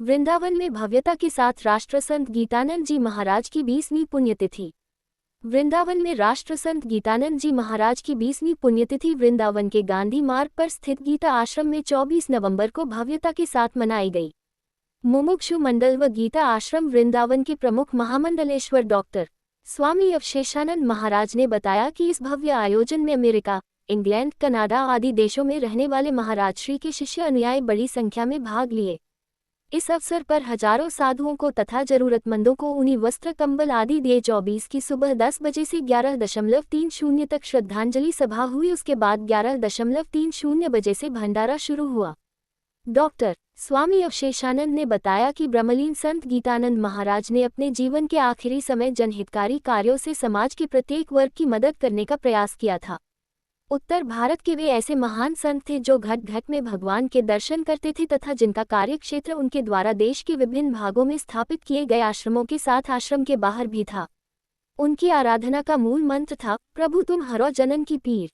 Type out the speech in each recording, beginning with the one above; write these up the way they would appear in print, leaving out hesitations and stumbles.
वृंदावन में भव्यता के साथ राष्ट्रसंत गीतानंद जी महाराज की 20वीं पुण्यतिथि। वृंदावन में राष्ट्रसंत गीतानंद जी महाराज की 20वीं पुण्यतिथि वृंदावन के गांधी मार्ग पर स्थित गीता आश्रम में 24 नवंबर को भव्यता के साथ मनाई गई। मुमुक्षु मंडल व गीता आश्रम वृंदावन के प्रमुख महामंडलेश्वर डॉक्टर स्वामी अवशेषानंद महाराज ने बताया कि इस भव्य आयोजन में अमेरिका, इंग्लैंड, कनाडा आदि देशों में रहने वाले महाराज श्री के शिष्य अनुयायी बड़ी संख्या में भाग लिए। इस अवसर पर हजारों साधुओं को तथा जरूरतमंदों को ऊनी वस्त्र कंबल आदि दिए। 24 की सुबह 10 बजे से 11:30 तक श्रद्धांजलि सभा हुई। उसके बाद 11:30 बजे से भंडारा शुरू हुआ। डॉक्टर स्वामी अवशेषानंद ने बताया कि ब्रह्मलीन संत गीतानंद महाराज ने अपने जीवन के आखिरी समय जनहितकारी कार्यों से समाज के प्रत्येक वर्ग की मदद करने का प्रयास किया था। उत्तर भारत के वे ऐसे महान संत थे जो घट घट में भगवान के दर्शन करते थे तथा जिनका कार्यक्षेत्र उनके द्वारा देश के विभिन्न भागों में स्थापित किए गए आश्रमों के साथ आश्रम के बाहर भी था। उनकी आराधना का मूल मंत्र था, प्रभु तुम हरो जनन की पीर।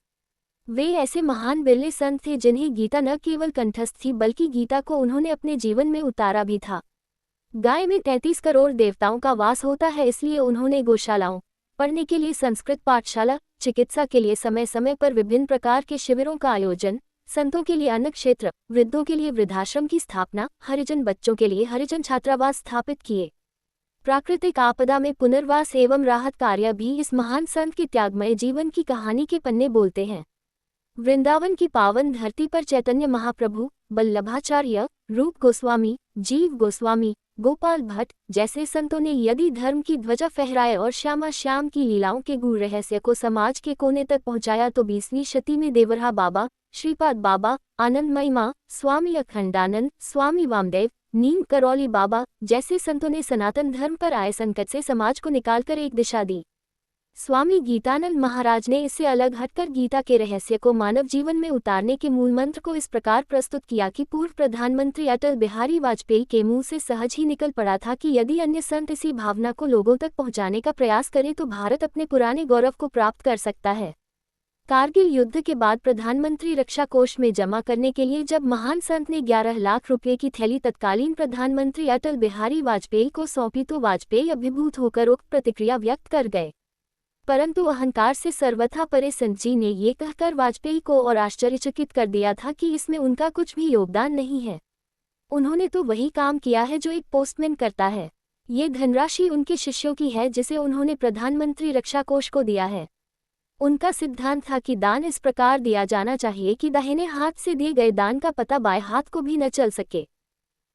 वे ऐसे महान बिरले संत थे जिन्हें गीता न केवल कंठस्थ थी बल्कि गीता को उन्होंने अपने जीवन में उतारा भी था। गाय में 33 करोड़ देवताओं का वास होता है, इसलिए उन्होंने गौशालाओं, पढ़ने के लिए संस्कृत पाठशाला, चिकित्सा के लिए समय समय पर विभिन्न प्रकार के शिविरों का आयोजन, संतों के लिए अन्न क्षेत्र, वृद्धों के लिए वृद्धाश्रम की स्थापना, हरिजन बच्चों के लिए हरिजन छात्रावास स्थापित किए। प्राकृतिक आपदा में पुनर्वास एवं राहत कार्य भी इस महान संत के त्यागमय जीवन की कहानी के पन्ने बोलते हैं। वृंदावन की पावन धरती पर चैतन्य महाप्रभु, बल्लभाचार्य, रूप गोस्वामी, जीव गोस्वामी, गोपाल भट्ट जैसे संतों ने यदि धर्म की ध्वजा फहराए और श्यामा श्याम की लीलाओं के गूढ़ रहस्य को समाज के कोने तक पहुंचाया तो 20वीं शती में देवरहा बाबा, श्रीपाद बाबा, आनंदमयी मां, स्वामी अखंडानंद, स्वामी वामदेव, नीम करौली बाबा जैसे संतों ने सनातन धर्म पर आए संकट से समाज को निकालकर एक दिशा दी। स्वामी गीतानंद महाराज ने इससे अलग हटकर गीता के रहस्य को मानव जीवन में उतारने के मूल मंत्र को इस प्रकार प्रस्तुत किया कि पूर्व प्रधानमंत्री अटल बिहारी वाजपेयी के मुंह से सहज ही निकल पड़ा था कि यदि अन्य संत इसी भावना को लोगों तक पहुंचाने का प्रयास करें तो भारत अपने पुराने गौरव को प्राप्त कर सकता है। कारगिल युद्ध के बाद प्रधानमंत्री रक्षा कोष में जमा करने के लिए जब महान संत ने 11 लाख रुपये की थैली तत्कालीन प्रधानमंत्री अटल बिहारी वाजपेयी को सौंपी तो वाजपेयी अभिभूत होकर उक्त प्रतिक्रिया व्यक्त कर गए, परंतु अहंकार से सर्वथा परे संत जी ने ये कहकर वाजपेयी को और आश्चर्यचकित कर दिया था कि इसमें उनका कुछ भी योगदान नहीं है। उन्होंने तो वही काम किया है जो एक पोस्टमैन करता है। ये धनराशि उनके शिष्यों की है जिसे उन्होंने प्रधानमंत्री रक्षा कोष को दिया है। उनका सिद्धांत था कि दान इस प्रकार दिया जाना चाहिए कि दाहिने हाथ से दिए गए दान का पता बाएं हाथ को भी न चल सके।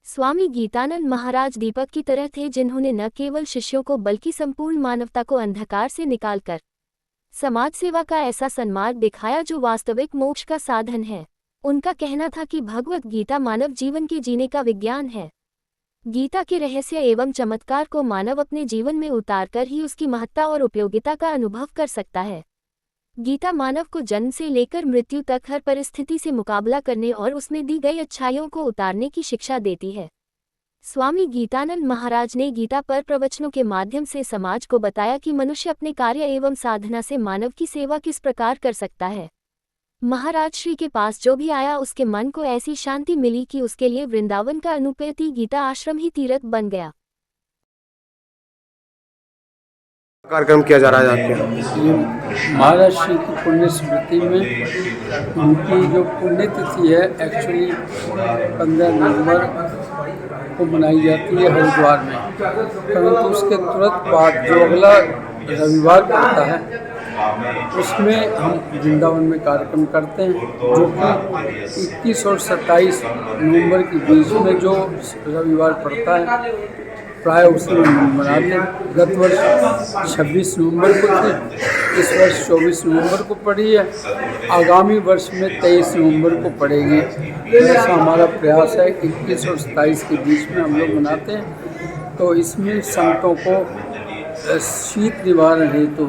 स्वामी गीतानंद महाराज दीपक की तरह थे जिन्होंने न केवल शिष्यों को बल्कि संपूर्ण मानवता को अंधकार से निकालकर समाज सेवा का ऐसा सन्मार्ग दिखाया जो वास्तविक मोक्ष का साधन है। उनका कहना था कि भगवत गीता मानव जीवन के जीने का विज्ञान है। गीता के रहस्य एवं चमत्कार को मानव अपने जीवन में उतारकर ही उसकी महत्ता और उपयोगिता का अनुभव कर सकता है। गीता मानव को जन्म से लेकर मृत्यु तक हर परिस्थिति से मुकाबला करने और उसमें दी गई अच्छाइयों को उतारने की शिक्षा देती है। स्वामी गीतानंद महाराज ने गीता पर प्रवचनों के माध्यम से समाज को बताया कि मनुष्य अपने कार्य एवं साधना से मानव की सेवा किस प्रकार कर सकता है। महाराज श्री के पास जो भी आया उसके मन को ऐसी शांति मिली कि उसके लिए वृंदावन का अनुपेति गीता आश्रम ही तीर्थ बन गया। कार्यक्रम किया जा रहा है आपके महाराज श्री की पुण्य स्मृति में उनकी जो पुण्यतिथि है एक्चुअली 15 नवंबर को मनाई जाती है हरिद्वार में, परंतु उसके तुरंत बाद जो अगला रविवार पड़ता है उसमें हम वृंदावन में कार्यक्रम करते हैं, जो कि 21 और 27 नवंबर के बीच में जो रविवार पड़ता है प्राय उसमें मनाते हैं। गत वर्ष 26 नवंबर को थी, इस वर्ष 24 नवंबर को पड़ी है, आगामी वर्ष में 23 नवंबर को पड़ेगी। ऐसा हमारा प्रयास है। 21 और 27 के बीच में हम लोग मनाते हैं। तो इसमें संतों को शीत निवारण हेतु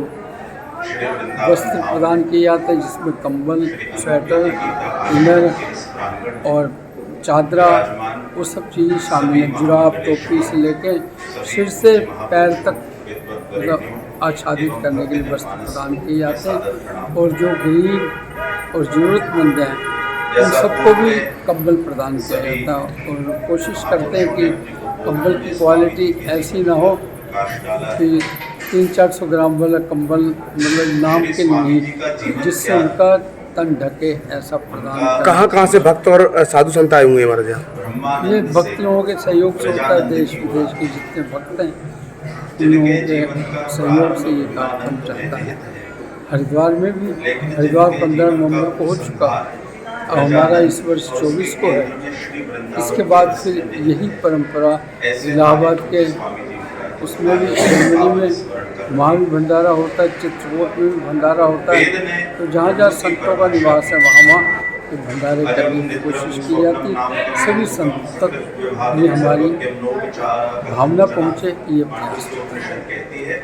वस्त्र प्रदान किए जाते हैं, जिसमें कंबल, स्वेटर, इनर और चादरा वो सब चीज़ें शामिल हैं। जुराब, टोपी से लेकर सिर से पैर तक मतलब आच्छादित करने के लिए वस्त्र प्रदान किए जाते हैं। और जो गरीब और ज़रूरतमंद हैं उन सबको भी कंबल प्रदान किया जाता है और कोशिश करते हैं कि कंबल की क्वालिटी ऐसी ना हो कि 300-400 ग्राम वाला कंबल मतलब नाम के लिए, जिससे उनका तन ढके, ऐसा प्रदान करें। कहाँ से भक्त और साधु संत आए हुए हैं महाराज यहाँ? ये भक्त लोगों के सहयोग से होता है। देश विदेश के जितने भक्त हैं उन लोगों के सहयोग से ये कार्यक्रम चलता है। हरिद्वार में भी, हरिद्वार 15 नवंबर को हो चुका और हमारा इस वर्ष 24 को है। इसके बाद फिर यही परंपरा इलाहाबाद के उसमें भी जनवरी में वहाँ भी भंडारा होता है, चित्रकूट में भी भंडारा होता है। तो जहाँ जहाँ संतों का निवास है वहाँ भंडारे करने की कोशिश की जाती है। सभी संत तक ये हमारी भावना पहुँचे, ये प्रयास होता है।